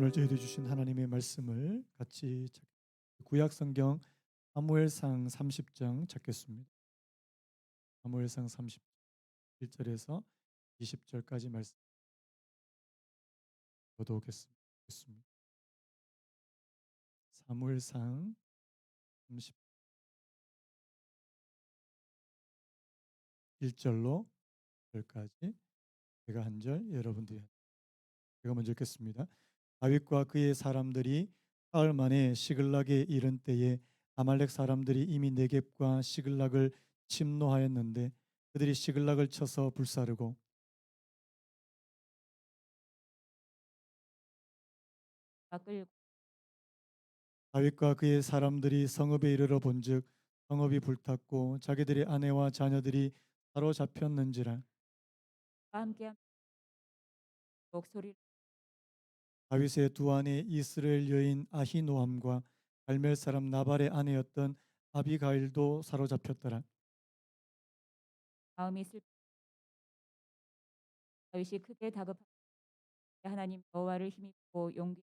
오늘 저희들 주신 하나님의 말씀을 같이 구약 성경 사무엘상 30장 찾겠습니다. 사무엘상 31절에서 20절까지 말씀 보도록겠습니다. 사무엘상 31절로 절까지 제가 한 절, 여러분들이 제가 먼저 읽겠습니다. 다윗과 그의 사람들이 사흘 만에 시글락에 이른 때에 아말렉 사람들이 이미 네겝과 시글락을 침노하였는데 그들이 시글락을 쳐서 불사르고 끌고 다윗과 그의 사람들이 성읍에 이르러 본즉 성읍이 불탔고 자기들의 아내와 자녀들이 사로잡혔는지라. 함께 목소리를 다윗의 두 아내 이스라엘 여인 아히노함과 갈멜 사람 나발의 아내였던 아비가일도 사로잡혔더라. 마음이 슬 다윗이 크게 다급하되 하나님 여호와를 힘입고 용기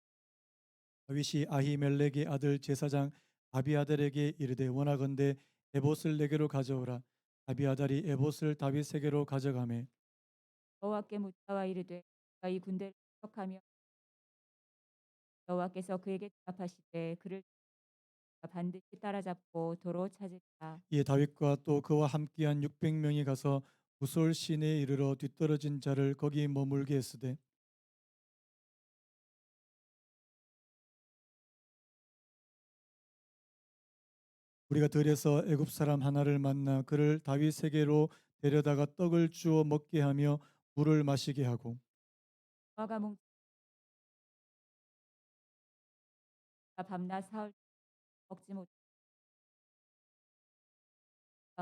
다윗이 아히멜렉의 아들 제사장 아비아달에게 이르되 원하건대 에봇을 내게로 가져오라. 아비아달이 에봇을 다윗에게로 가져가매 여호와께 묻자와 이르되 그가 이 군대를 추격하며 여호와께서 그에게 대답하시되 그를 반드시 따라잡고 도로 찾으리라. 이에 다윗과 또 그와 함께한 600명이 가서 부솔 시내에 이르러 뒤떨어진 자를 거기 머물게 했으되 우리가 들에서 애굽 사람 하나를 만나 그를 다윗에게로 데려다가 떡을 주어 먹게 하며 물을 마시게 하고 여호와가 뭉쳐 밤낮 사흘 먹지 못하고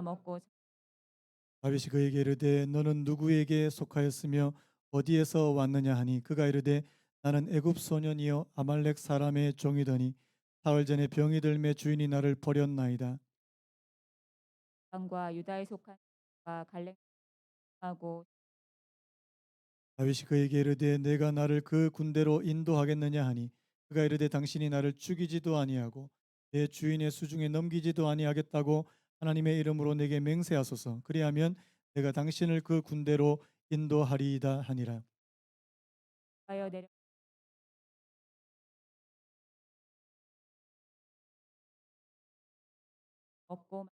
먹고 다윗이 그에게 이르되 너는 누구에게 속하였으며 어디에서 왔느냐 하니 그가 이르되 나는 애굽 소년이요 아말렉 사람의 종이더니 사흘 전에 병이 들매 주인이 나를 버렸나이다. 장과 유다에 속한 과 갈렙하고 다윗이 그에게 이르되 내가 나를 그 군대로 인도하겠느냐 하니 그가 이르되 당신이 나를 죽이지도 아니하고 내 주인의 수중에 넘기지도 아니하겠다고 하나님의 이름으로 내게 맹세하소서. 그리하면 내가 당신을 그 군대로 인도하리이다 하니라. 하여 내려 먹고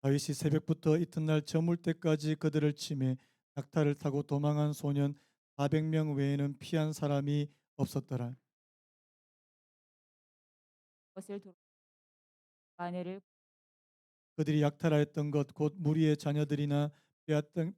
다윗이 새벽부터 이튿날 저물 때까지 그들을 치매 낙타를 타고 도망한 소년 400명 외에는 피한 사람이 없었더라. 것을 도로 아내를 그들이 약탈하였던 것 곧 무리의 자녀들이나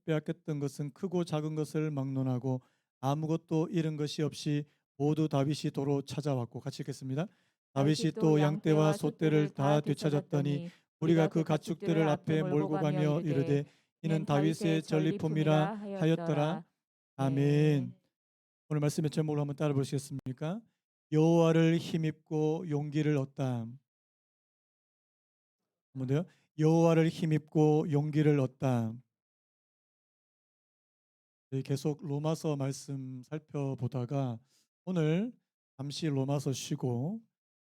빼앗겼던 것은 크고 작은 것을 막론하고 아무것도 잃은 것이 없이 모두 다윗이 도로 찾아왔고 같이 읽겠습니다. 다윗이 다윗이 또 또 양떼와 양떼와 소떼를 소떼를 다 다 되찾았더니 되찾았더니 우리가 우리가 그 그 가축들을 가축들을 앞에 앞에 몰고 몰고 가며 가며 이르되 이르되 이는 이는 다윗의 다윗의 전리품이라 전리품이라 하였더라. 하였더라. 아멘. 아멘. 오늘 말씀의 제목을 한번 따라 보시겠습니까? 여호와를 힘입고 용기를 얻다. 한번 더요. 여호와를 힘입고 용기를 얻다. 저희 계속 로마서 말씀 살펴보다가 오늘 잠시 로마서 쉬고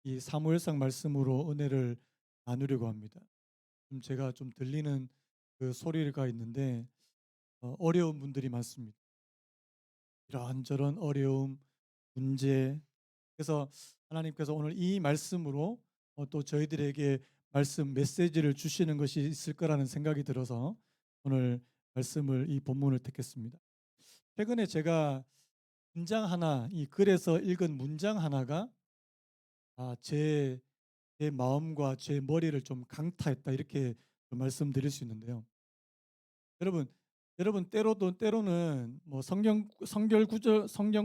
이 사무엘상 말씀으로 은혜를 나누려고 합니다. 제가 좀 들리는 그 소리가 있는데 어려운 분들이 많습니다. 이런저런 어려움, 문제. 그래서 하나님께서 오늘 이 말씀으로 또 저희들에게 말씀 메시지를 주시는 것이 있을 거라는 생각이 들어서 오늘 말씀을 이 본문을 택했습니다. 최근에 제가 문장 하나, 이 글에서 읽은 문장 하나가 제 마음과 제 머리를 좀 강타했다 이렇게 좀 말씀드릴 수 있는데요. 여러분, 때로는 뭐 성경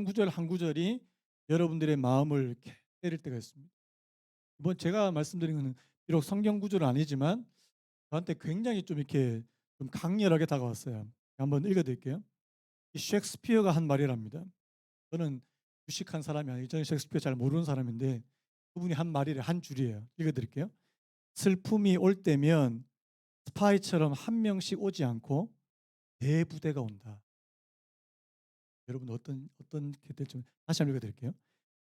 구절 한 구절이 여러분들의 마음을 이렇게 때릴 때가 있습니다. 이번 제가 말씀드린 것은 비록 성경 구절은 아니지만 저한테 굉장히 좀 이렇게 좀 강렬하게 다가왔어요. 한번 읽어드릴게요. 이 셰익스피어가 한 말이랍니다. 저는 유식한 사람이 아니고 저는 셰익스피어 잘 모르는 사람인데 그분이 한 말이래 한 줄이에요. 읽어드릴게요. 슬픔이 올 때면 스파이처럼 한 명씩 오지 않고 대부대가 온다. 여러분 어떻게 될지 다시 한번 읽어 드릴게요.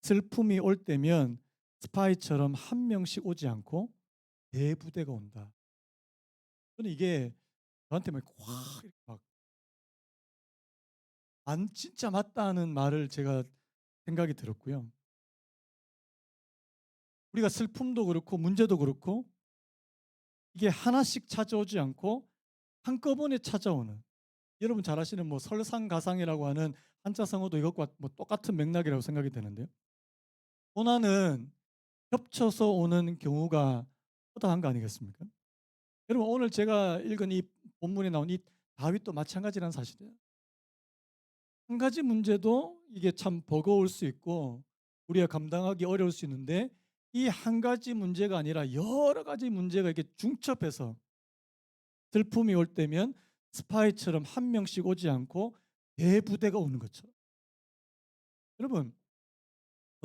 슬픔이 올 때면 스파이처럼 한 명씩 오지 않고 대부대가 온다. 저는 이게 저한테 막 안 진짜 맞다는 말을 제가 생각이 들었고요. 우리가 슬픔도 그렇고 문제도 그렇고 이게 하나씩 찾아오지 않고 한꺼번에 찾아오는, 여러분 잘 아시는 뭐 설상가상이라고 하는 한자 성어도 이것과 뭐 똑같은 맥락이라고 생각이 되는데요. 고난은 겹쳐서 오는 경우가 허다한 거 아니겠습니까? 여러분 오늘 제가 읽은 이 본문에 나온 이 다윗도 마찬가지라는 사실이에요. 한 가지 문제도 이게 참 버거울 수 있고 우리가 감당하기 어려울 수 있는데, 이 한 가지 문제가 아니라 여러 가지 문제가 이렇게 중첩해서 슬픔이 올 때면 스파이처럼 한 명씩 오지 않고 대부대가 오는 것처럼. 여러분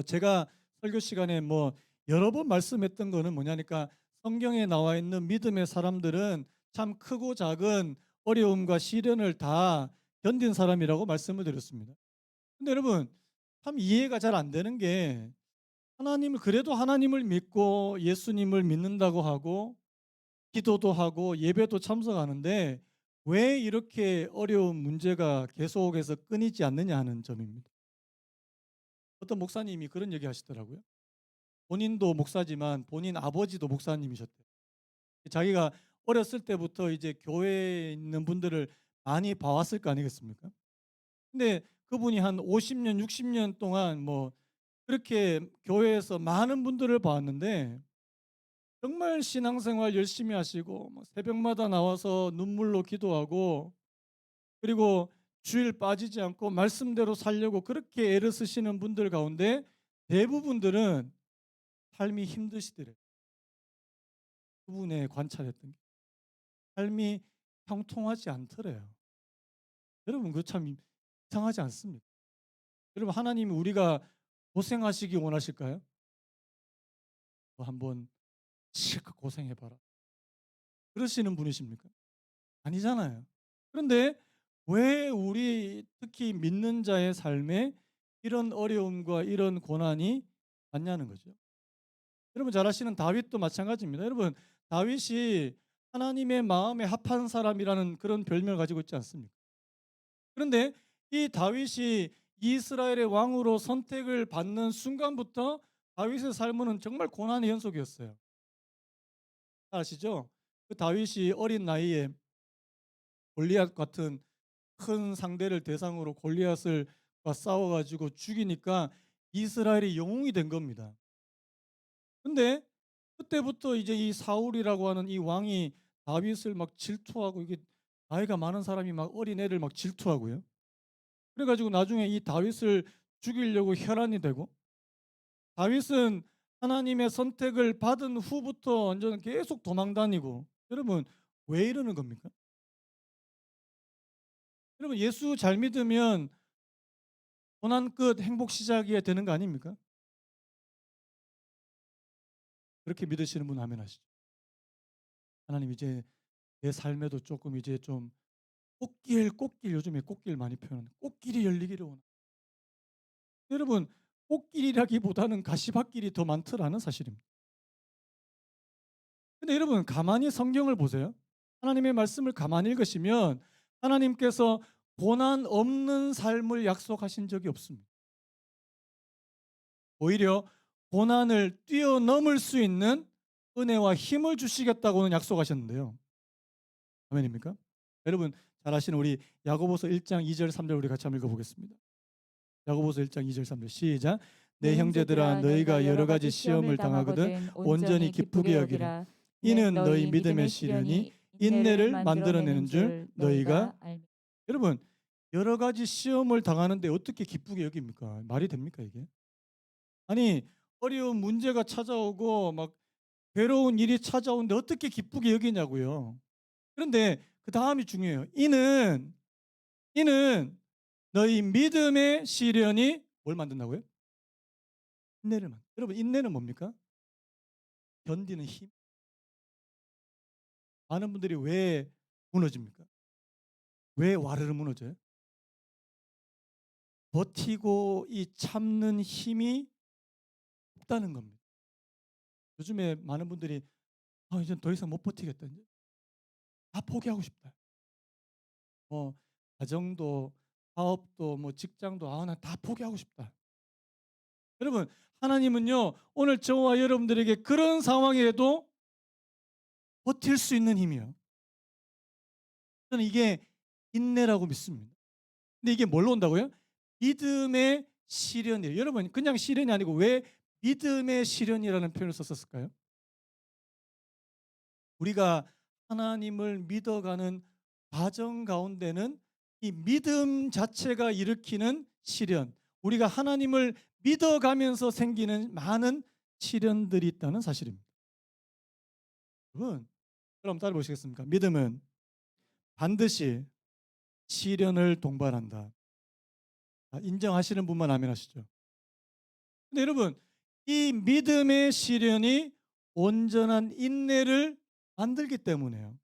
제가 설교 시간에 뭐 여러 번 말씀했던 거는 뭐냐니까, 성경에 나와 있는 믿음의 사람들은 참 크고 작은 어려움과 시련을 다 견딘 사람이라고 말씀을 드렸습니다. 근데 여러분 참 이해가 잘 안 되는 게, 하나님을 그래도 하나님을 믿고 예수님을 믿는다고 하고 기도도 하고 예배도 참석하는데 왜 이렇게 어려운 문제가 계속해서 끊이지 않느냐 하는 점입니다. 어떤 목사님이 그런 얘기 하시더라고요. 본인도 목사지만 본인 아버지도 목사님이셨대요. 자기가 어렸을 때부터 이제 교회에 있는 분들을 많이 봐왔을 거 아니겠습니까? 근데 그분이 한 50년, 60년 동안 뭐 그렇게 교회에서 많은 분들을 봤는데 정말 신앙생활 열심히 하시고 뭐 새벽마다 나와서 눈물로 기도하고, 그리고 주일 빠지지 않고 말씀대로 살려고 그렇게 애를 쓰시는 분들 가운데 대부분들은 삶이 힘드시더래요. 그분의 관찰했던 게 삶이 형통하지 않더래요. 여러분 그거 참 이상하지 않습니까? 여러분 하나님이 우리가 고생하시기 원하실까요? 너 한번 실컷 고생해봐라 그러시는 분이십니까? 아니잖아요. 그런데 왜 우리 특히 믿는 자의 삶에 이런 어려움과 이런 고난이 왔냐는 거죠. 여러분 잘 아시는 다윗도 마찬가지입니다. 여러분 다윗이 하나님의 마음에 합한 사람이라는 그런 별명을 가지고 있지 않습니까? 그런데 이 다윗이 이스라엘의 왕으로 선택을 받는 순간부터 다윗의 삶은 정말 고난의 연속이었어요. 아시죠? 그 다윗이 어린 나이에 골리앗 같은 큰 상대를 대상으로 골리앗을 싸워 가지고 죽이니까 이스라엘이 영웅이 된 겁니다. 근데 그때부터 이제 이 사울이라고 하는 이 왕이 다윗을 막 질투하고, 이게 나이가 많은 사람이 막 어린애를 막 질투하고요. 그래 가지고 나중에 이 다윗을 죽이려고 혈안이 되고, 다윗은 하나님의 선택을 받은 후부터 완전 계속 도망 다니고. 여러분 왜 이러는 겁니까? 여러분 예수 잘 믿으면 고난 끝 행복 시작이야 되는 거 아닙니까? 그렇게 믿으시는 분 아멘 하시죠. 하나님 이제 내 삶에도 조금 이제 좀 꽃길, 요즘에 꽃길 많이 표현하는 꽃길이 열리기를 원합니다. 여러분 꽃길이라기보다는 가시밭길이 더 많더라는 사실입니다. 근데 여러분 가만히 성경을 보세요. 하나님의 말씀을 가만히 읽으시면 하나님께서 고난 없는 삶을 약속하신 적이 없습니다. 오히려 고난을 뛰어넘을 수 있는 은혜와 힘을 주시겠다고는 약속하셨는데요. 아멘입니까? 여러분 잘 아시는 우리 야고보서 1장 2절 3절 우리 같이 한번 읽어보겠습니다. 야고보서 1장 2절 3절 시작. 내 내 형제들아 형제들아 너희가 너희가 여러 여러 가지 가지 시험을 시험을 당하거든 당하거든 온전히 온전히 기쁘게 기쁘게 여기라. 여기라. 이는 너희 너희 믿음의 믿음의 시련이 시련이 인내를 인내를 만들어내는 만들어내는 줄 줄 너희가. 너희가 알미. 여러분 여러 가지 시험을 당하는데 어떻게 기쁘게 여깁니까? 말이 됩니까 이게? 아니 어려운 문제가 찾아오고 막 괴로운 일이 찾아오는데 어떻게 기쁘게 여기냐고요. 그런데 그 다음이 중요해요. 이는 너희 믿음의 시련이 뭘 만든다고요? 인내를 만. 여러분 인내는 뭡니까? 견디는 힘. 많은 분들이 왜 무너집니까? 왜 와르르 무너져요? 버티고 이 참는 힘이 없다는 겁니다. 요즘에 많은 분들이 이젠 더 이상 못 버티겠다. 인제 다 포기하고 싶다. 뭐 가정도 사업도 뭐 직장도 나 다 포기하고 싶다. 여러분 하나님은요 오늘 저와 여러분들에게 그런 상황에도 버틸 수 있는 힘이요. 저는 이게 인내라고 믿습니다. 근데 이게 뭘로 온다고요? 믿음의 시련이에요. 여러분 그냥 시련이 아니고 왜 믿음의 시련이라는 표현을 썼을까요? 우리가 하나님을 믿어가는 과정 가운데는 이 믿음 자체가 일으키는 시련, 우리가 하나님을 믿어가면서 생기는 많은 시련들이 있다는 사실입니다. 여러분, 그럼 따라 보시겠습니까? 믿음은 반드시 시련을 동반한다. 인정하시는 분만 아멘 하시죠. 근데 여러분, 이 믿음의 시련이 온전한 인내를 만들기 때문에요.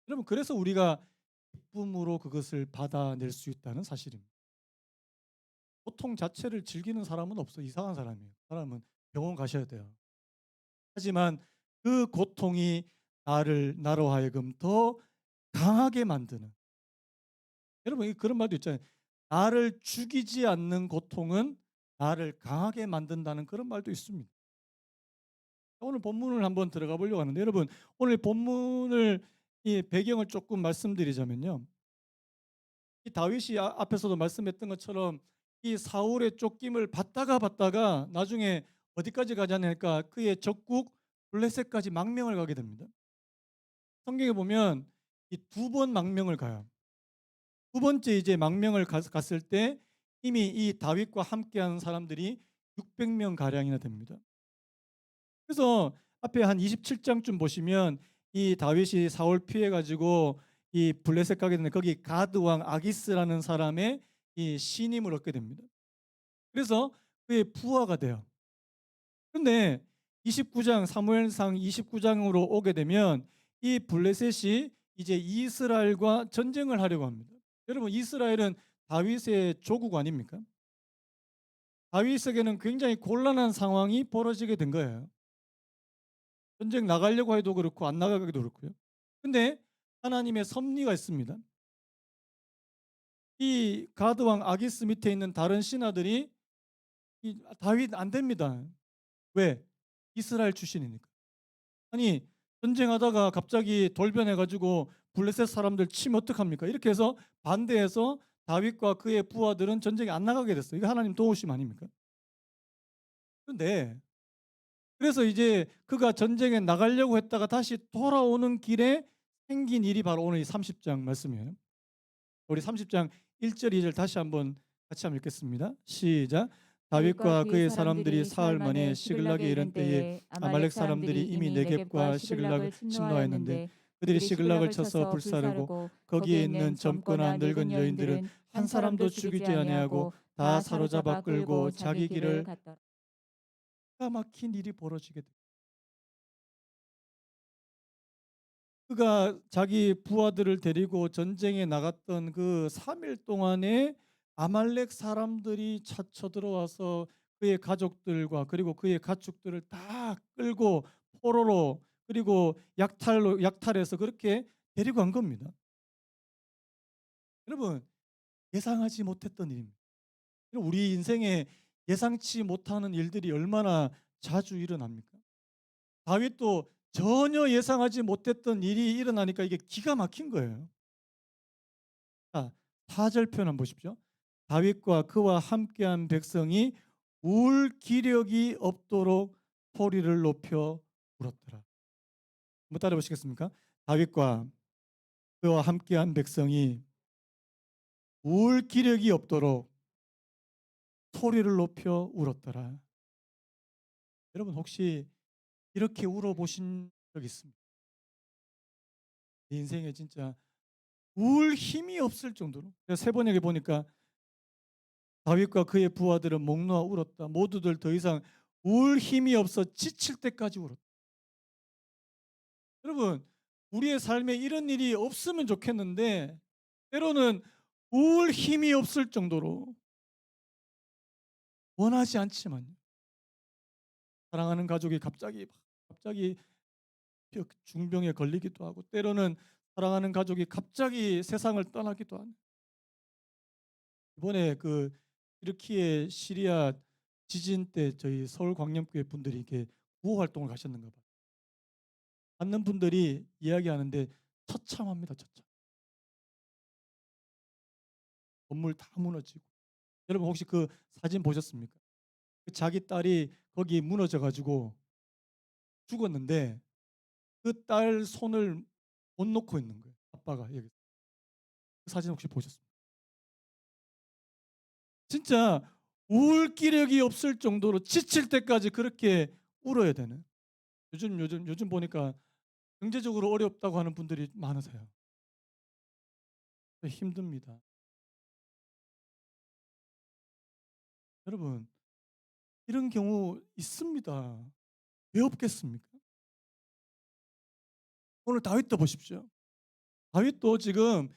여러분, 그래서 우리가 기쁨으로 그것을 받아낼 수 있다는 사실입니다. 고통 자체를 즐기는 사람은 없어. 이상한 사람이에요. 그 사람은 병원 가셔야 돼요. 하지만 그 고통이 나로 하여금 더 강하게 만드는, 여러분 그런 말도 있잖아요. 나를 죽이지 않는 고통은 나를 강하게 만든다는 그런 말도 있습니다. 오늘 본문을 한번 들어가 보려고 하는데, 여러분 오늘 본문을 이 배경을 조금 말씀드리자면요. 이 다윗이 앞에서도 말씀했던 것처럼 이 사울의 쫓김을 받다가 나중에 어디까지 가지 않을까? 그의 적국 블레셋까지 망명을 가게 됩니다. 성경에 보면 이 두 번 망명을 가요. 두 번째 이제 망명을 갔을 때 이미 이 다윗과 함께하는 사람들이 600명 가량이나 됩니다. 그래서 앞에 한 27장쯤 보시면 이 다윗이 사울 피해 가지고 이 블레셋 가게 되는데, 거기 가드 왕 아기스라는 사람의 이 신임을 얻게 됩니다. 그래서 그의 부하가 돼요. 그런데 29장 사무엘상 29장으로 오게 되면 이 블레셋이 이제 이스라엘과 전쟁을 하려고 합니다. 여러분 이스라엘은 다윗의 조국 아닙니까? 다윗에게는 굉장히 곤란한 상황이 벌어지게 된 거예요. 전쟁 나가려고 해도 그렇고 안 나가기도 그렇고요. 근데 하나님의 섭리가 있습니다. 이 가드 왕 아기스 밑에 있는 다른 신하들이 이 다윗 안 됩니다. 왜? 이스라엘 출신이니까. 아니 전쟁하다가 갑자기 돌변해 가지고 블레셋 사람들 치면 어떡합니까? 이렇게 해서 반대해서 다윗과 그의 부하들은 전쟁에 안 나가게 됐어요. 이거 하나님 도우심 아닙니까? 그런데 그래서 이제 그가 전쟁에 나가려고 했다가 다시 돌아오는 길에 생긴 일이 바로 오늘 이 30장 말씀이에요. 우리 30장 1절 2절 다시 한번 같이 한번 읽겠습니다. 시작. 다윗과 다윗과 그의 그의 사람들이 사람들이 사흘 사흘 만에 만에 시글락에 시글락에 이른 이른 때에 때에 아말렉 아말렉 사람들이 사람들이 이미 이미 네겝과 네겝과 시글락을 시글락을 침노하였는데 침노하였는데 그들이 그들이 시글락을 시글락을 쳐서 쳐서 불사르고 불사르고 거기에 거기에 있는 있는 젊거나 젊거나 늙은 늙은 여인들은 여인들은 한 한 사람도 사람도 죽이지 죽이지 아니하고 아니하고 다 다 사로잡아 사로잡아 끌고 끌고 자기 자기 길을 길을 갔더라. 기가 막힌 일이 벌어지게 돼. 그가 자기 부하들을 데리고 전쟁에 나갔던 그 3일 동안에 아말렉 사람들이 쳐들어와서 그의 가족들과 그리고 그의 가축들을 다 끌고 포로로 그리고 약탈해서 그렇게 데리고 간 겁니다. 여러분 예상하지 못했던 일입니다. 우리 인생에 예상치 못하는 일들이 얼마나 자주 일어납니까? 다윗도 전혀 예상하지 못했던 일이 일어나니까 이게 기가 막힌 거예요. 자, 4절 표현 한번 보십시오. 다윗과 그와 함께한 백성이 울 기력이 없도록 소리를 높여 울었더라. 한번 따라 보시겠습니까? 다윗과 그와 함께한 백성이 울 기력이 없도록 소리를 높여 울었더라. 여러분 혹시 이렇게 울어 보신 적 있습니까? 내 인생에 진짜 울 힘이 없을 정도로. 세 번역에 보니까 다윗과 그의 부하들은 목 놓아 울었다. 모두들 더 이상 울 힘이 없어 지칠 때까지 울었다. 여러분, 우리의 삶에 이런 일이 없으면 좋겠는데 때로는 울 힘이 없을 정도로 원하지 않지만 사랑하는 가족이 갑자기 중병에 걸리기도 하고 때로는 사랑하는 가족이 갑자기 세상을 떠나기도 하는 이번에 그 튀르키예 시리아 지진 때 저희 서울 광염교회 분들이 이렇게 구호 활동을 가셨는가 봐요. 받는 분들이 이야기하는데 처참합니다. 처참. 건물 다 무너지고. 여러분 혹시 그 사진 보셨습니까? 그 자기 딸이 거기 무너져 가지고 죽었는데 그 딸 손을 못 놓고 있는 거예요. 아빠가 여기. 그 사진 혹시 보셨습니까? 진짜 울 기력이 없을 정도로 지칠 때까지 그렇게 울어야 되는. 요즘 보니까 경제적으로 어렵다고 하는 분들이 많으세요. 힘듭니다. 여러분 이런 경우 있습니다. 왜 없겠습니까? 오늘 다윗도 보십시오. 다윗도 지금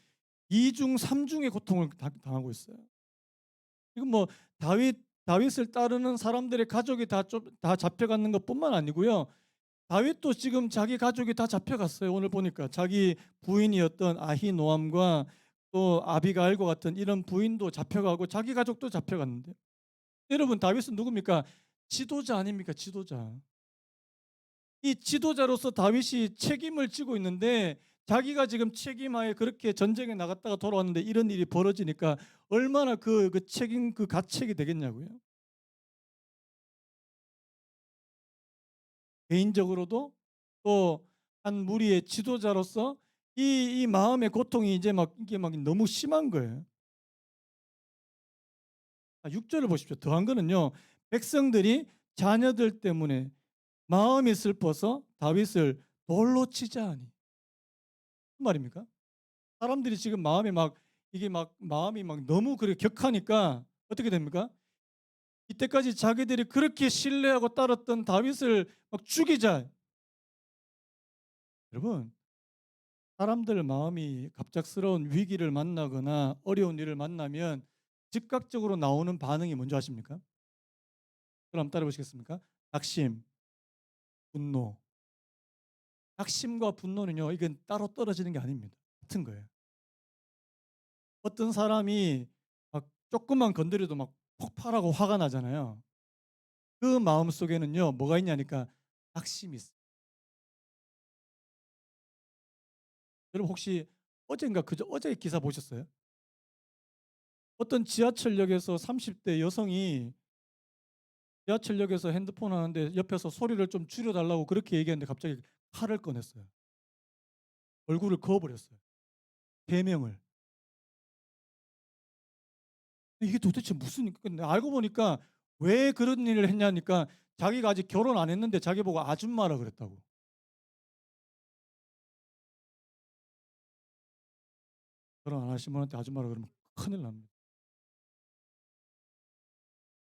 이중 삼중의 고통을 당하고 있어요. 지금 뭐 다윗을 따르는 사람들의 가족이 다 잡혀가는 것뿐만 아니고요. 다윗도 지금 자기 가족이 다 잡혀갔어요. 오늘 보니까 자기 부인이었던 아히노암과 또 아비가일과 같은 이런 부인도 잡혀가고 자기 가족도 잡혀갔는데 여러분 다윗은 누굽니까? 지도자 아닙니까? 지도자. 이 지도자로서 다윗이 책임을 지고 있는데 자기가 지금 책임하에 그렇게 전쟁에 나갔다가 돌아왔는데 이런 일이 벌어지니까 얼마나 그 책임 그 가책이 되겠냐고요. 개인적으로도 또 한 무리의 지도자로서 이 마음의 고통이 이제 막 이게 막 너무 심한 거예요. 6절을 보십시오. 더한 거는요. 백성들이 자녀들 때문에 마음이 슬퍼서 다윗을 돌로 치자 하니. 무슨 말입니까? 사람들이 지금 마음이 막 너무 그렇게 격하니까 어떻게 됩니까? 이때까지 자기들이 그렇게 신뢰하고 따랐던 다윗을 막 죽이자. 여러분, 사람들 마음이 갑작스러운 위기를 만나거나 어려운 일을 만나면 즉각적으로 나오는 반응이 뭔지 아십니까? 그럼 따라 보시겠습니까? 낙심, 분노. 낙심과 분노는요, 이건 따로 떨어지는 게 아닙니다. 같은 거예요. 어떤 사람이 막 조금만 건드려도 막 폭발하고 화가 나잖아요. 그 마음 속에는요, 뭐가 있냐니까 낙심이 있어요. 여러분 혹시 어젠가 그저 어제 기사 보셨어요? 어떤 지하철역에서 30대 여성이 지하철역에서 핸드폰 하는데 옆에서 소리를 좀 줄여달라고 그렇게 얘기했는데 갑자기 칼을 꺼냈어요. 얼굴을 그어버렸어요. 3명을. 이게 도대체 무슨 근데 알고 보니까 왜 그런 일을 했냐니까 자기가 아직 결혼 안 했는데 자기 보고 아줌마라 그랬다고. 결혼 안 하신 분한테 아줌마라 그러면 큰일 납니다.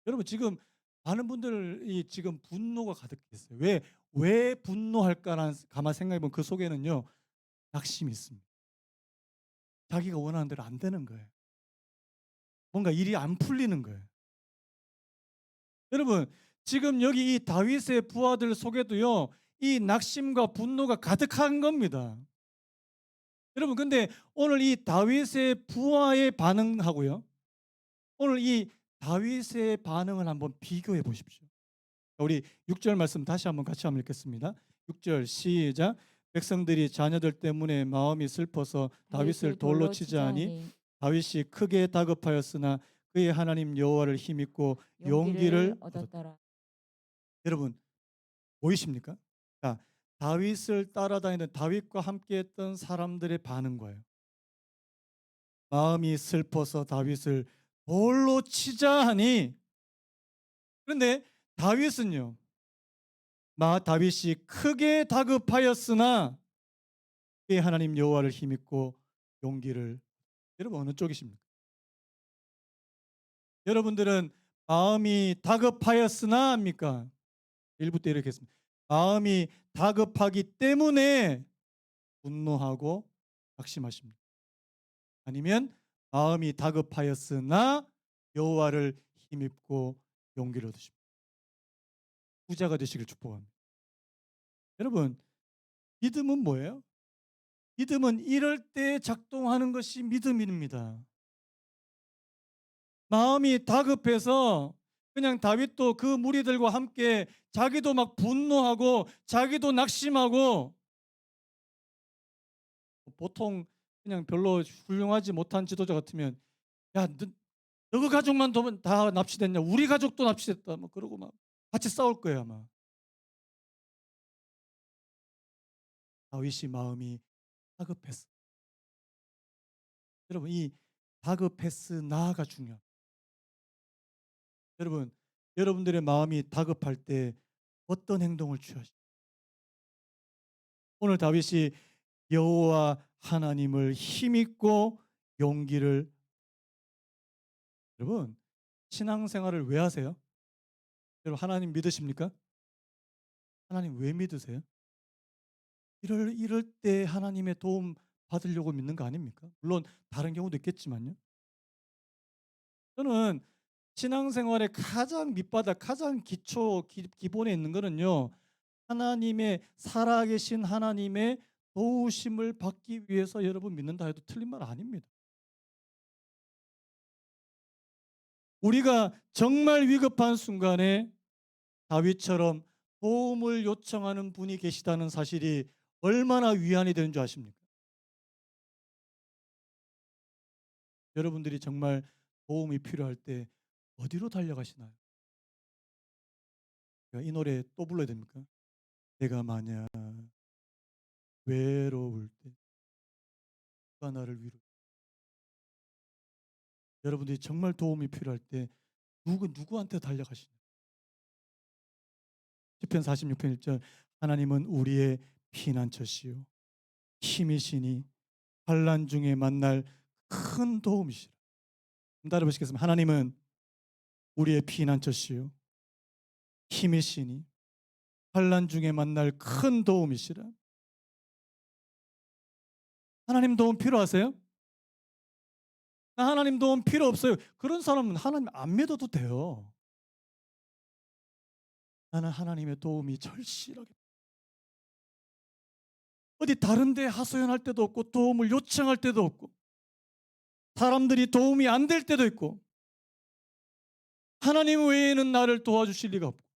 여러분 지금 많은 분들이 지금 분노가 가득했어요. 왜 분노할까라는 가만 생각해 보면 그 속에는요. 낙심이 있습니다. 자기가 원하는 대로 안 되는 거예요. 뭔가 일이 안 풀리는 거예요. 여러분 지금 여기 이 다윗의 부하들 속에도요. 이 낙심과 분노가 가득한 겁니다. 여러분 근데 오늘 이 다윗의 부하의 반응하고요. 오늘 이 다윗의 반응을 한번 비교해 보십시오. 우리 6절 말씀 다시 한번 같이 한번 읽겠습니다. 6절 시작. 백성들이 자녀들 때문에 마음이 슬퍼서 다윗을 다윗을 돌로 돌로 치자 치자 하니 하니 다윗이 크게 다급하였으나 그의 하나님 여호와를 힘입고 용기를 용기를 얻었다. 얻었더라. 여러분 보이십니까? 자, 다윗을 따라다니던 다윗과 함께했던 사람들의 반응과요. 마음이 슬퍼서 다윗을 돌로 치자 하니 그런데 다윗은요. 다윗이 크게 다급하였으나 그의 하나님 여호와를 힘입고 용기를 여러분 어느 쪽이십니까? 여러분들은 마음이 다급하였으나 합니까? 1부 때 이렇게 했습니다. 마음이 다급하기 때문에 분노하고 낙심하십니다. 아니면 마음이 다급하였으나 여호와를 힘입고 용기를 얻으십니다. 부자가 되시길 축복합니다. 여러분, 믿음은 뭐예요? 믿음은 이럴 때 작동하는 것이 믿음입니다. 마음이 다급해서 그냥 다윗도 그 무리들과 함께 자기도 막 분노하고 자기도 낙심하고, 보통 그냥 별로 훌륭하지 못한 지도자 같으면 야, 너그 가족만 다 납치됐냐? 우리 가족도 납치됐다. 뭐 그러고 막 같이 싸울 거예요, 아마. 다윗이 마음이 다급했어. 여러분, 이 다급했으나가 중요합니다. 여러분, 여러분들의 마음이 다급할 때 어떤 행동을 취하십니까? 오늘 다윗이 여호와 하나님을 힘입고 용기를, 여러분, 신앙생활을 왜 하세요? 여러분, 하나님 믿으십니까? 하나님 왜 믿으세요? 이럴 때 하나님의 도움 받으려고 믿는 거 아닙니까? 물론 다른 경우도 있겠지만요. 저는 신앙생활의 가장 밑바닥, 가장 기본에 있는 거는요, 하나님의, 살아계신 하나님의 도우심을 받기 위해서 여러분 믿는다 해도 틀린 말 아닙니다. 우리가 정말 위급한 순간에 다윗처럼 도움을 요청하는 분이 계시다는 사실이 얼마나 위안이 되는 줄 아십니까? 여러분들이 정말 도움이 필요할 때 어디로 달려가시나요? 이 노래 또 불러야 됩니까? 내가 만약 외로울 때 누가 나를 위로. 여러분들이 정말 도움이 필요할 때 누구한테 달려가시나요? 시편 46편 1절, 하나님은 우리의 피난처시요 힘이시니 환난 중에 만날 큰 도움이시라. 따라보시겠습니다. 하나님은 우리의 피난처시요 힘이시니 환난 중에 만날 큰 도움이시라. 하나님 도움 필요하세요? 나 하나님 도움 필요 없어요. 그런 사람은 하나님 안 믿어도 돼요. 나는 하나님의 도움이 절실하게, 어디 다른 데 하소연할 때도 없고 도움을 요청할 때도 없고 사람들이 도움이 안 될 때도 있고 하나님 외에는 나를 도와주실 리가 없고,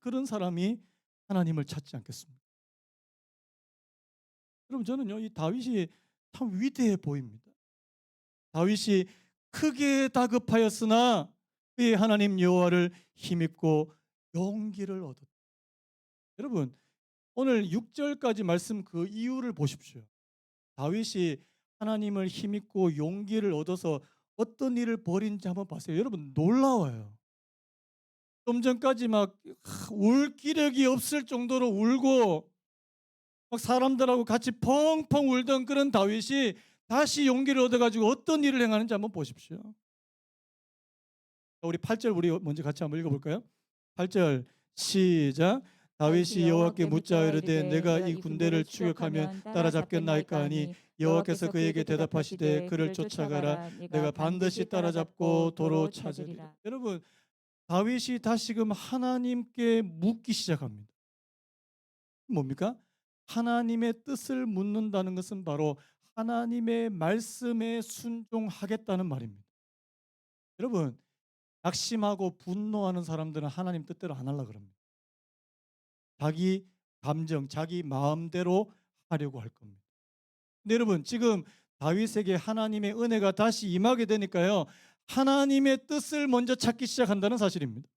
그런 사람이 하나님을 찾지 않겠습니까? 여러분, 저는요, 이 다윗이 참 위대해 보입니다. 다윗이 크게 다급하였으나 그의 하나님 여호와를 힘입고 용기를 얻었다. 여러분, 오늘 6절까지 말씀 그 이유를 보십시오. 다윗이 하나님을 힘입고 용기를 얻어서 어떤 일을 벌인지 한번 보세요. 여러분, 놀라워요. 좀 전까지 막 울 기력이 없을 정도로 울고 막 사람들하고 같이 펑펑 울던 그런 다윗이 다시 용기를 얻어가지고 어떤 일을 행하는지 한번 보십시오. 우리 8절 우리 먼저 같이 한번 읽어볼까요? 8절 시작. 다윗이 여호와께 묻자 이르되 내가 이 군대를 추격하면 따라잡겠나이까 하니 여호와께서 그에게 대답하시되 그를 쫓아가라. 내가 반드시 따라잡고 도로 찾으리라. 여러분, 다윗이 다시금 하나님께 묻기 시작합니다. 뭡니까? 하나님의 뜻을 묻는다는 것은 바로 하나님의 말씀에 순종하겠다는 말입니다. 여러분, 낙심하고 분노하는 사람들은 하나님 뜻대로 안 하려고 그럽니다. 자기 감정, 자기 마음대로 하려고 할 겁니다. 근데 여러분, 지금 다윗에게 하나님의 은혜가 다시 임하게 되니까요, 하나님의 뜻을 먼저 찾기 시작한다는 사실입니다.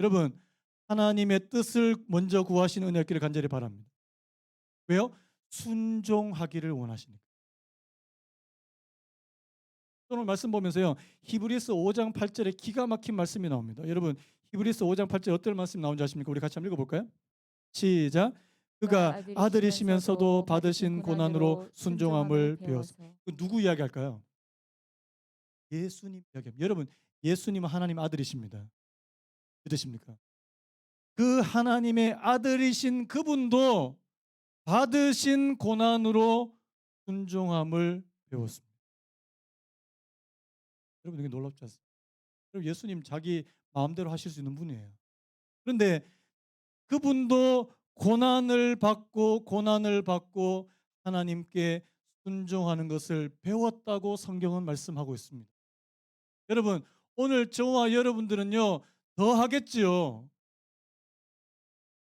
여러분, 하나님의 뜻을 먼저 구하시는 은혜 얻기를 간절히 바랍니다. 왜요? 순종하기를 원하시니까. 오늘 말씀 보면서요, 히브리서 5장 8절에 기가 막힌 말씀이 나옵니다. 여러분, 히브리서 5장 8절에 어떤 말씀이 나오는지 아십니까? 우리 같이 한번 읽어볼까요? 시작. 그가 아들이시면서도 받으신 고난으로 순종함을 배워서. 누구 이야기할까요? 예수님 이야기합니다. 여러분, 예수님은 하나님 아들이십니다. 믿으십니까? 그 하나님의 아들이신 그분도 받으신 고난으로 순종함을 배웠습니다. 여러분 이게 놀랍지 않습니까? 여러분 예수님 자기 마음대로 하실 수 있는 분이에요. 그런데 그분도 고난을 받고 하나님께 순종하는 것을 배웠다고 성경은 말씀하고 있습니다. 여러분 오늘 저와 여러분들은요 더 하겠지요.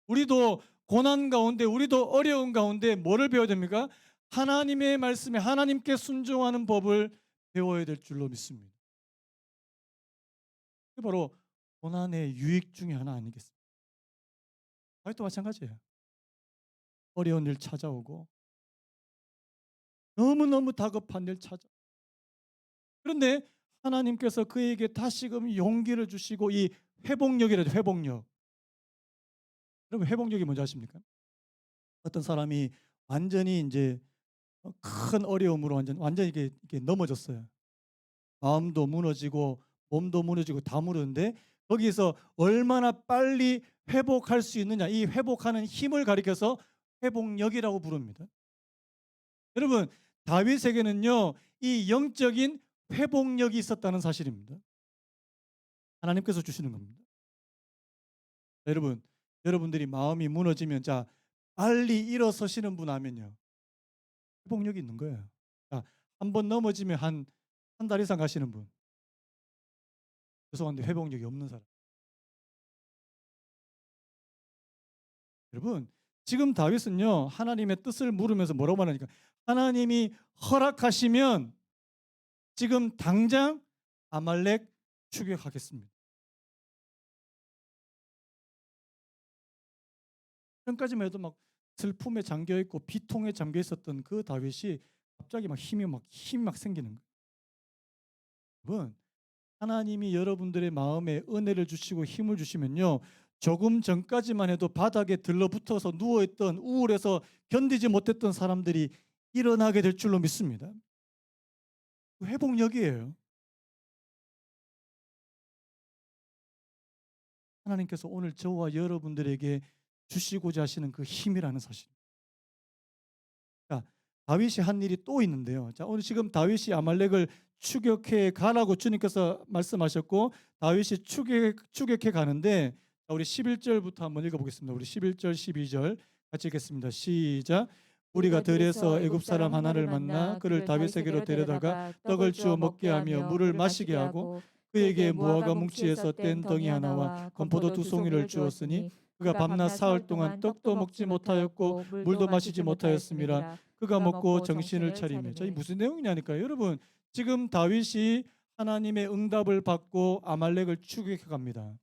우리도 고난 가운데 우리도 어려운 가운데 뭐를 배워야 됩니까? 하나님의 말씀에 하나님께 순종하는 법을 배워야 될 줄로 믿습니다. 그게 바로 고난의 유익 중에 하나 아니겠습니까? 다윗도 마찬가지예요. 어려운 일 찾아오고 너무너무 다급한 일 찾아. 그런데 하나님께서 그에게 다시금 용기를 주시고 이 회복력이라죠, 회복력. 여러분 회복력이 뭔지 아십니까? 어떤 사람이 완전히 인제 큰 어려움으로 완전히 이게 넘어졌어요. 마음도 무너지고 몸도 무너지고 다 무너졌는데 거기서 얼마나 빨리 회복할 수 있느냐 이 회복하는 힘을 가리켜서 회복력이라고 부릅니다. 여러분 다윗에게는요 이 영적인 회복력이 있었다는 사실입니다. 하나님께서 주시는 겁니다. 여러분 여러분들이 마음이 무너지면 자 빨리 일어서시는 분 하면요 회복력이 있는 거예요. 자, 한 번 넘어지면 한 한 달 이상 가시는 분. 죄송한데 회복력이 없는 사람. 여러분 지금 다윗은요 하나님의 뜻을 물으면서 뭐라고 말하니까 하나님이 허락하시면 지금 당장 아말렉 추격하겠습니다. 전까지만 해도 막 슬픔에 잠겨 있고 비통에 잠겨 있었던 그 다윗이 갑자기 막 힘이 막 생기는 거예요. 여러분 하나님이 여러분들의 마음에 은혜를 주시고 힘을 주시면요. 조금 전까지만 해도 바닥에 들러붙어서 누워있던 우울해서 견디지 못했던 사람들이 일어나게 될 줄로 믿습니다. 그 회복력이에요. 하나님께서 오늘 저와 여러분들에게 주시고자 하시는 그 힘이라는 사실. 자, 다윗이 한 일이 또 있는데요. 자, 오늘 지금 다윗이 아말렉을 추격해 가라고 주님께서 말씀하셨고 다윗이 추격해 가는데 자, 우리 11절부터 한번 읽어 보겠습니다. 우리 11절 12절 같이 읽겠습니다. 시작. 우리가 들에서 애굽 사람 하나를 만나 그를 다윗에게로 데려다가 떡을 주어 먹게 하며 물을 마시게 하고 그에게 무화과 뭉치에서 뗀 덩이 하나와 건포도 두 송이를 주었으니 그가 밤낮 사흘 동안 떡도 먹지 못하였고 물도 마시지 못하였음이라. 그가 먹고 정신을 차리며. 자, 이 무슨 내용이냐니까요. 여러분 지금 다윗이 하나님의 응답을 받고 아말렉을 추격해 갑니다.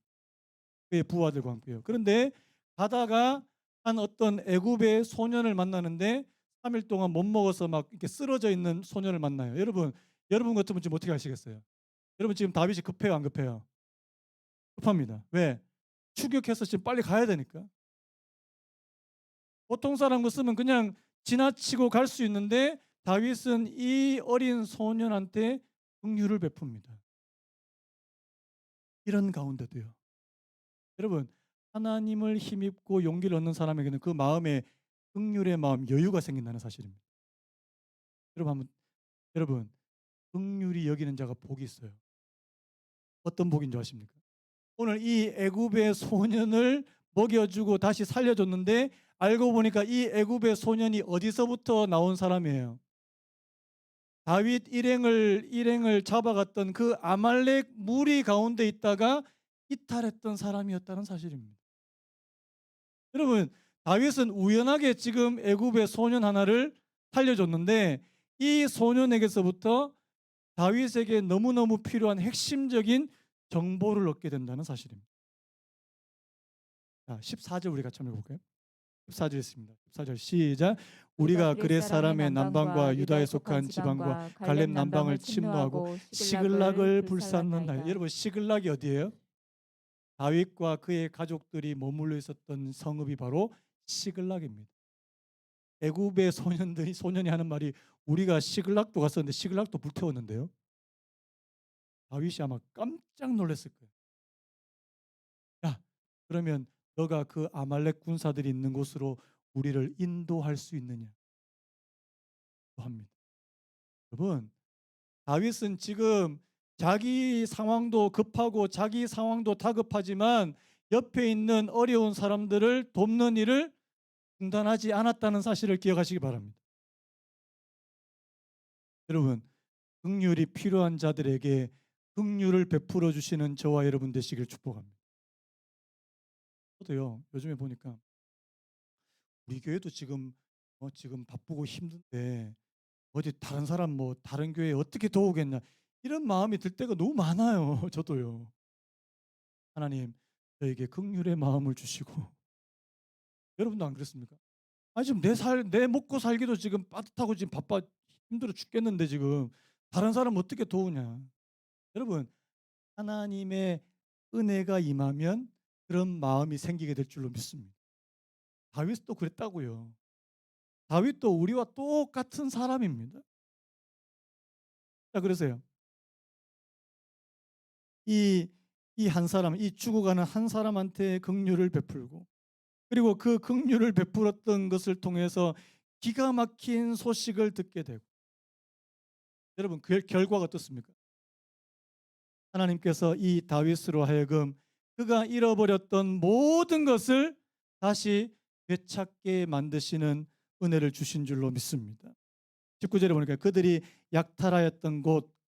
그의 부하들과 함께요. 그런데 가다가 한 어떤 애굽의 소년을 만나는데 3일 동안 못 먹어서 막 이렇게 쓰러져 있는 소년을 만나요. 여러분 같으면 지금 어떻게 하시겠어요? 여러분 지금 다윗이 급해요, 안 급해요? 급합니다. 왜? 추격해서 지금 빨리 가야 되니까. 보통 사람 같으면 그냥 지나치고 갈 수 있는데 다윗은 이 어린 소년한테 긍휼을 베풉니다. 이런 가운데도요. 여러분 하나님을 힘입고 용기를 얻는 사람에게는 그 마음에 긍휼의 마음, 여유가 생긴다는 사실입니다. 여러분 긍휼히 여기는 자가 복이 있어요. 어떤 복인 줄 아십니까? 오늘 이 애굽의 소년을 먹여주고 다시 살려줬는데 알고 보니까 이 애굽의 소년이 어디서부터 나온 사람이에요. 다윗 일행을 잡아갔던 그 아말렉 무리 가운데 있다가 이탈했던 사람이었다는 사실입니다. 여러분 다윗은 우연하게 지금 애굽의 소년 하나를 살려줬는데 이 소년에게서부터 다윗에게 너무너무 필요한 핵심적인 정보를 얻게 된다는 사실입니다. 자, 14절 우리 같이 한번 읽어볼까요? 14절 있습니다. 14절 시작. 우리가 그렛 사람의 남방과 유다에 속한 지방과 갈렙 남방을 침노하고 시글락을 불살랐나이다. 여러분 시글락이 어디예요? 다윗과 그의 가족들이 머물러 있었던 성읍이 바로 시글락입니다. 애굽의 소년이 하는 말이 우리가 시글락도 갔었는데 시글락도 불태웠는데요. 다윗이 아마 깜짝 놀랐을 거예요. 야, 그러면 너가 그 아말렉 군사들이 있는 곳으로 우리를 인도할 수 있느냐? 또 합니다. 여러분, 다윗은 지금 자기 상황도 급하고 자기 상황도 다급하지만 옆에 있는 어려운 사람들을 돕는 일을 중단하지 않았다는 사실을 기억하시기 바랍니다. 여러분, 긍휼이 필요한 자들에게 긍휼을 베풀어 주시는 저와 여러분 되시길 축복합니다. 저도요, 요즘에 보니까 우리 교회도 지금 바쁘고 힘든데 어디 다른 사람 뭐 다른 교회에 어떻게 도우겠냐 이런 마음이 들 때가 너무 많아요. 저도요. 하나님 저에게 긍휼의 마음을 주시고 여러분도 안 그렇습니까? 아니 지금 내 먹고 살기도 지금 빠듯하고 지금 바빠 힘들어 죽겠는데 지금 다른 사람 어떻게 도우냐. 여러분 하나님의 은혜가 임하면 그런 마음이 생기게 될 줄로 믿습니다. 다윗도 그랬다고요. 다윗도 우리와 똑같은 사람입니다. 자 그러세요. 이 한 사람, 이 죽어가는 한 사람한테 긍휼을 베풀고 그리고 그 긍휼을 베풀었던 것을 통해서 기가 막힌 소식을 듣게 되고 여러분 그 결과가 어떻습니까? 하나님께서 이 다윗으로 하여금 그가 잃어버렸던 모든 것을 다시 되찾게 만드시는 은혜를 주신 줄로 믿습니다. 19절에 보니까 그들이 약탈하였던 곳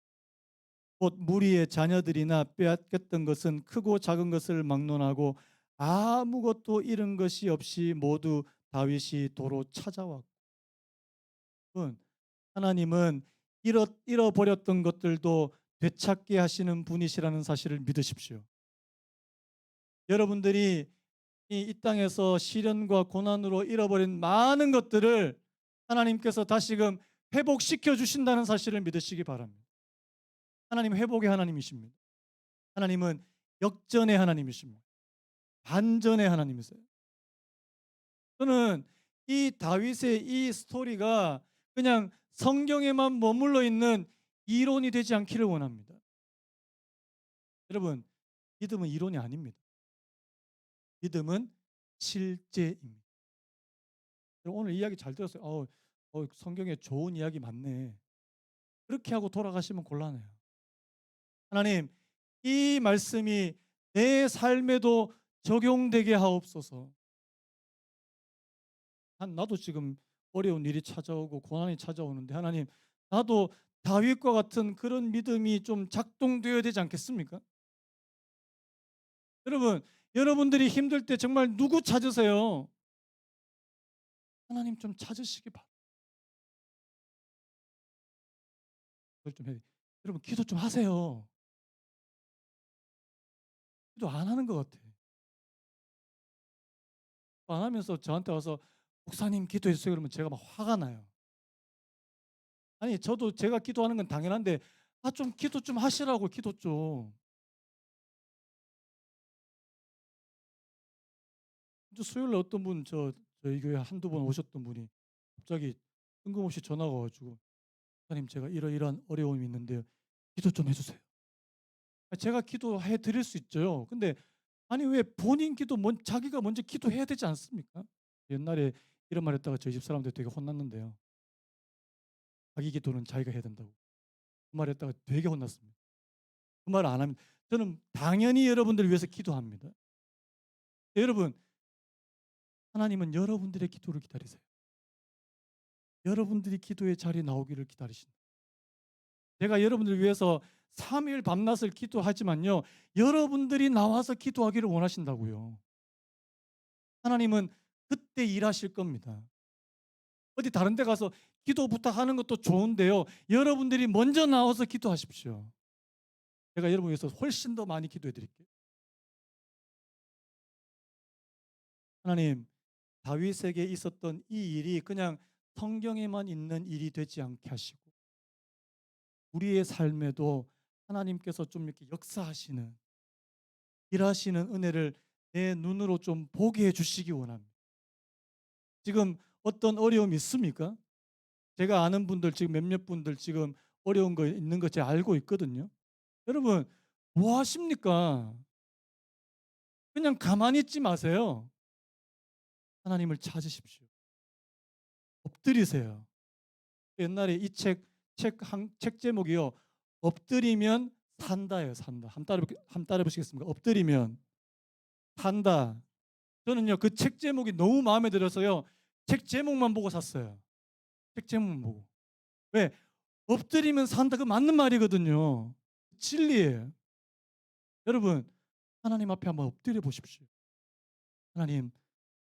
곧 무리의 자녀들이나 빼앗겼던 것은 크고 작은 것을 막론하고 아무것도 잃은 것이 없이 모두 다윗이 도로 찾아왔고 하나님은 잃어버렸던 것들도 되찾게 하시는 분이시라는 사실을 믿으십시오. 여러분들이 이 땅에서 시련과 고난으로 잃어버린 많은 것들을 하나님께서 다시금 회복시켜 주신다는 사실을 믿으시기 바랍니다. 하나님 회복의 하나님이십니다. 하나님은 역전의 하나님이십니다. 반전의 하나님이세요. 저는 이 다윗의 이 스토리가 그냥 성경에만 머물러 있는 이론이 되지 않기를 원합니다. 여러분, 믿음은 이론이 아닙니다. 믿음은 실제입니다. 오늘 이야기 잘 들었어요. 성경에 좋은 이야기 많네. 그렇게 하고 돌아가시면 곤란해요. 하나님, 이 말씀이 내 삶에도 적용되게 하옵소서. 나도 지금 어려운 일이 찾아오고 고난이 찾아오는데 하나님, 나도 다윗과 같은 그런 믿음이 좀 작동되어야 되지 않겠습니까? 여러분, 여러분들이 힘들 때 정말 누구 찾으세요? 하나님 좀 찾으시기 바랍니다. 그걸 좀 여러분 기도 좀 하세요. 기도 안 하는 것 같아. 안 하면서 저한테 와서 목사님 기도해 주세요 그러면 제가 막 화가 나요. 아니 저도 제가 기도하는 건 당연한데 좀 기도 좀 하시라고 기도 좀. 수요일에 어떤 분 저희 교회 한두 번 오셨던 분이 갑자기 뜬금없이 전화가 와 가지고 "목사님 제가 이러이러한 어려움이 있는데요. 기도 좀 해 주세요." 제가 기도해 드릴 수 있죠. 근데 아니 왜 본인 기도 자기가 먼저 기도해야 되지 않습니까? 옛날에 이런 말 했다가 저희 집 사람들 되게 혼났는데요. 자기 기도는 자기가 해야 된다고. 그 말 했다가 되게 혼났습니다. 그 말을 안 합니다. 저는 당연히 여러분들을 위해서 기도합니다. 여러분, 하나님은 여러분들의 기도를 기다리세요. 여러분들이 기도의 자리에 나오기를 기다리신다. 제가 여러분들을 위해서 3일 밤낮을 기도하지만요. 여러분들이 나와서 기도하기를 원하신다고요. 하나님은 그때 일하실 겁니다. 어디 다른 데 가서 기도 부탁하는 것도 좋은데요. 여러분들이 먼저 나와서 기도하십시오. 제가 여러분 위해서 훨씬 더 많이 기도해 드릴게요. 하나님, 다윗에게 있었던 이 일이 그냥 성경에만 있는 일이 되지 않게 하시고 우리의 삶에도 하나님께서 좀 이렇게 역사하시는 일하시는 은혜를 내 눈으로 좀 보게 해 주시기 원합니다. 지금 어떤 어려움이 있습니까? 제가 아는 분들 지금 몇몇 분들 지금 어려운 거 있는 거 제가 알고 있거든요. 여러분 뭐 하십니까? 그냥 가만히 있지 마세요. 하나님을 찾으십시오. 엎드리세요. 옛날에 이 책 책 제목이요. 엎드리면 산다예요. 산다. 한번 따라 보시겠습니까? 엎드리면 산다. 저는요 그 책 제목이 너무 마음에 들어서요. 책 제목만 보고 샀어요. 책 제목만 보고. 왜? 엎드리면 산다. 그 맞는 말이거든요. 진리예요. 여러분 하나님 앞에 한번 엎드려 보십시오. 하나님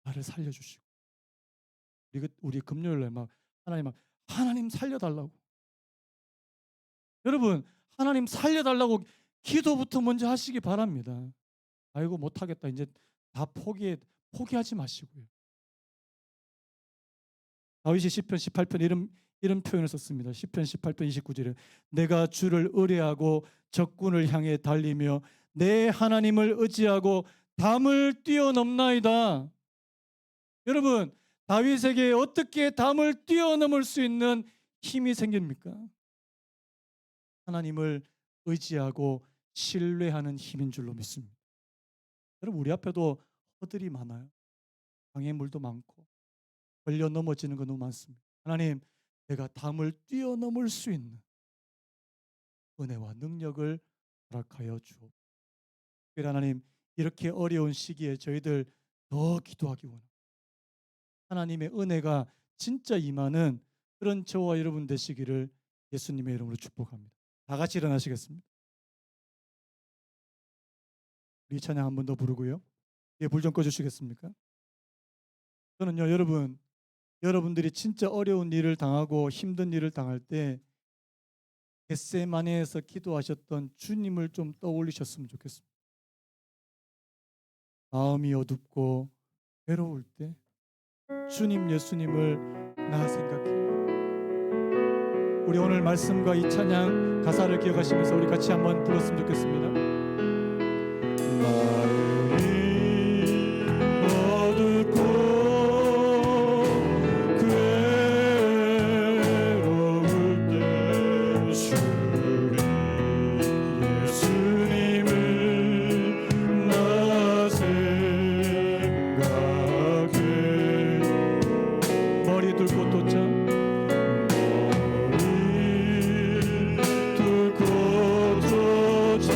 나를 살려주시고 우리 금요일날 막 하나님 살려달라고. 여러분 하나님 살려달라고 기도부터 먼저 하시기 바랍니다. 아이고 못하겠다 이제 다 포기하지 마시고요. 다윗이 시편 18편 이런 표현을 썼습니다. 시편 18편 29절에 내가 주를 의뢰하고 적군을 향해 달리며 내 하나님을 의지하고 담을 뛰어넘나이다. 여러분 다윗에게 어떻게 담을 뛰어넘을 수 있는 힘이 생깁니까? 하나님을 의지하고 신뢰하는 힘인 줄로 믿습니다. 여러분 우리 앞에도 허들이 많아요. 장애물도 많고 걸려 넘어지는 거 너무 많습니다. 하나님 내가 담을 뛰어넘을 수 있는 은혜와 능력을 허락하여 주옵소서. 하나님 이렇게 어려운 시기에 저희들 더 기도하기 원합니다. 하나님의 은혜가 진짜 임하는 그런 저와 여러분 되시기를 예수님의 이름으로 축복합니다. 다 같이 일어나시겠습니다. 우리 찬양 한 번 더 부르고요. 예, 불 좀 꺼주시겠습니까? 저는요 여러분들이 진짜 어려운 일을 당하고 힘든 일을 당할 때 겟세마네에서 기도하셨던 주님을 좀 떠올리셨으면 좋겠습니다. 마음이 어둡고 외로울 때 주님 예수님을 나 생각해. 우리 오늘 말씀과 이 찬양 가사를 기억하시면서 우리 같이 한번 불렀으면 좋겠습니다. 마음이 어둡고 괴로울 때 주님 예수님을 나 생각해. 머리 들고 또자 머리 들고 또자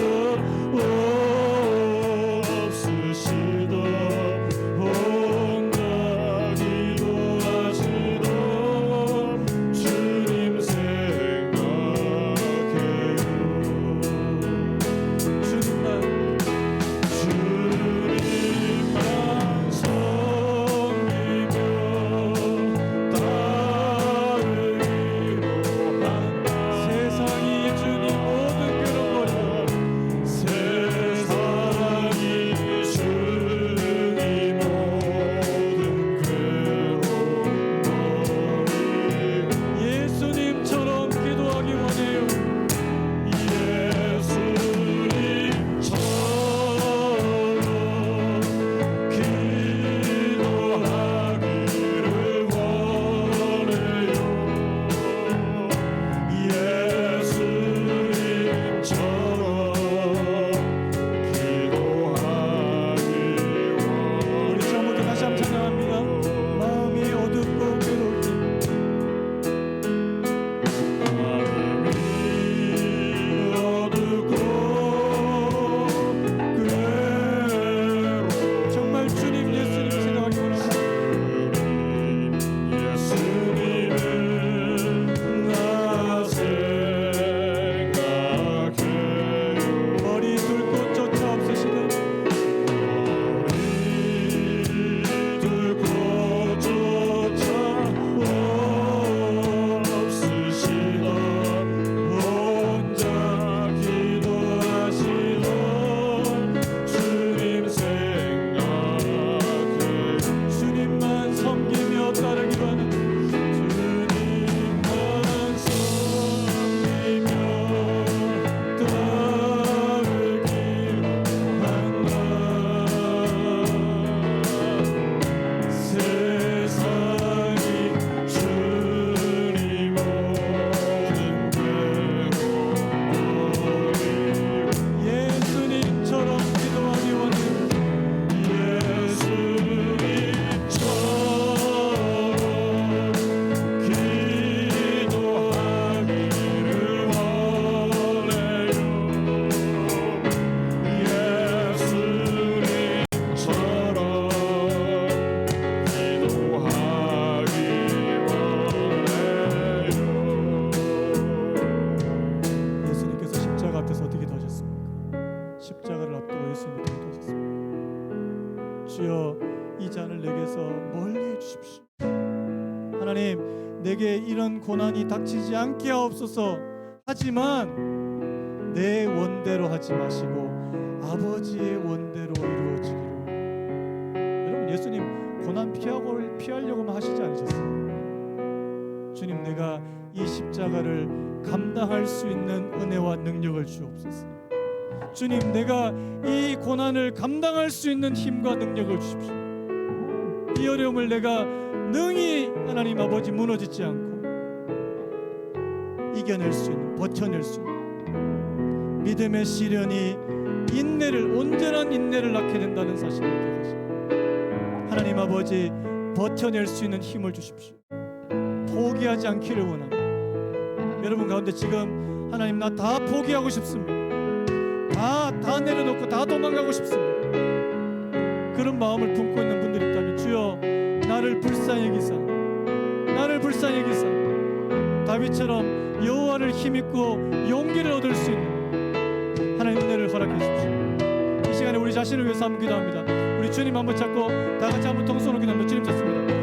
곁에서 어떻게 도와줬습니까? 십자가를 앞두고 예수님이 어떻게 도와줬습니까? 주여 이 잔을 내게서 멀리 해주십시오. 하나님, 내게 이런 고난이 닥치지 않게 하옵소서. 하지만 내 원대로 하지 마시고 아버지의 원대로 이루어지기를. 여러분, 예수님 고난 피하려고만 하시지 않으셨어요? 주님, 내가 이 십자가를 감당할 수 있는 은혜와 능력을 주옵소서. 주님, 내가 이 고난을 감당할 수 있는 힘과 능력을 주십시오. 이 어려움을 내가 능히 하나님 아버지 무너지지 않고 이겨낼 수 있는, 버텨낼 수 있는 믿음의 시련이 인내를, 온전한 인내를 낳게 된다는 사실을 기억하십시오. 하나님 아버지, 버텨낼 수 있는 힘을 주십시오. 포기하지 않기를 원합니다. 여러분 가운데 지금 하나님, 나 다 포기하고 싶습니다. 다 내려놓고 다 도망가고 싶습니다. 그런 마음을 품고 있는 분들이 있다면 주여 나를 불쌍히 여기사, 나를 불쌍히 여기사 다윗처럼 여호와를 힘입고 용기를 얻을 수 있는 하나님 은혜를 허락해 주십시오. 이 시간에 우리 자신을 위해서 한번 기도합니다. 우리 주님 한번 찾고 다 같이 한번 통성으로 기도합니다. 주님 찾습니다.